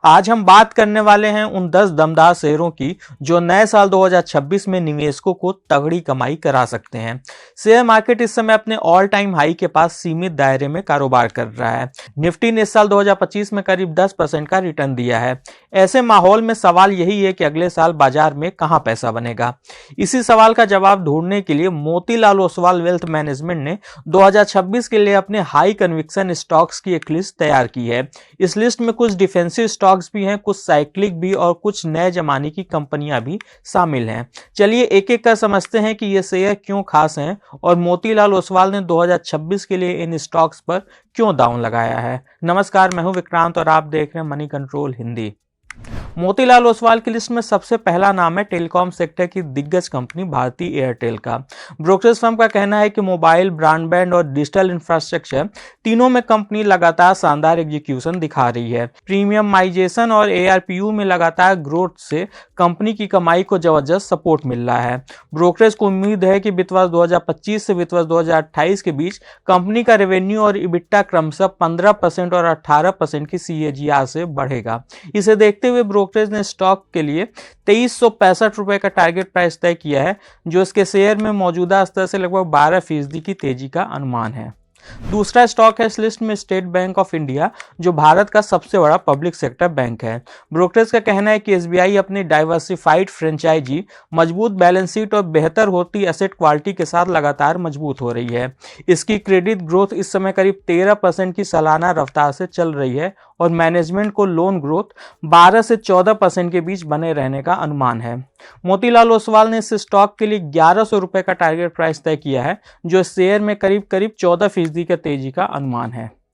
आज हम बात करने वाले हैं उन 10 दमदार शेयरों की जो नए साल 2026 में निवेशकों को तगड़ी कमाई करा सकते हैं। शेयर मार्केट इस समय अपने ऑल टाइम हाई के पास सीमित दायरे में कारोबार कर रहा है। निफ्टी ने इस साल 2025 में करीब 10% का रिटर्न दिया है। ऐसे माहौल में सवाल यही है कि अगले साल बाजार में कहां पैसा बनेगा। इसी सवाल का जवाब ढूंढने के लिए मोतीलाल ओसवाल वेल्थ मैनेजमेंट ने 2026 के लिए अपने हाई कन्विक्शन स्टॉक्स की एक लिस्ट तैयार की है। इस लिस्ट में कुछ डिफेंसिव स्टॉक्स भी हैं, कुछ साइक्लिक भी और कुछ नए जमाने की कंपनियां भी शामिल हैं। चलिए एक एक कर समझते हैं कि ये शेयर क्यों खास हैं और मोतीलाल ओसवाल ने 2026 के लिए इन स्टॉक्स पर क्यों दांव लगाया है। नमस्कार, मैं हूं विक्रांत और आप देख रहे हैं मनी कंट्रोल हिंदी। मोतीलाल ओसवाल की लिस्ट में सबसे पहला नाम है टेलीकॉम सेक्टर की दिग्गज कंपनी भारती एयरटेल का। ब्रोकरेज फर्म का कहना है कि मोबाइल, ब्रॉडबैंड और डिजिटल इंफ्रास्ट्रक्चर तीनों में कंपनी लगातार शानदार एग्जीक्यूशन दिखा रही है। प्रीमियमाइजेशन और एआरपीयू में लगातार ग्रोथ से कंपनी की कमाई को जबरदस्त सपोर्ट मिल रहा है। ब्रोकरेज को उम्मीद है कि वित्त वर्ष 2025 से वित्त वर्ष 2028 के बीच कंपनी का रेवेन्यू और इबिट्टा क्रमशः 15% और 18% की CAGR से बढ़ेगा। इसे देखते हुए ब्रोकरेज ने स्टॉक के लिए 2365 रुपए का टारगेट प्राइस तय किया है, जो इसके शेयर में मौजूदा स्तर से लगभग 12% की तेजी का अनुमान है। दूसरा स्टॉक है इस लिस्ट में स्टेट बैंक ऑफ इंडिया, जो भारत का सबसे बड़ा पब्लिक सेक्टर बैंक है। ब्रोकरेज का कहना है कि SBI अपनी डाइवर्सिफाइड फ्रेंचाइजी, मजबूत बैलेंस शीट और बेहतर होती एसेट क्वालिटी के साथ लगातार मजबूत हो रही है। इसकी क्रेडिट ग्रोथ इस समय करीब 13% की सालाना रफ्तार से चल रही है और मैनेजमेंट को लोन ग्रोथ 12 से 14% के बीच बने रहने का अनुमान है। मोतीलाल ओसवाल ने इस स्टॉक के लिए 1100 रुपए का टारगेट प्राइस तय किया है, जो शेयर में करीब 14% का तेजी का अनुमान है।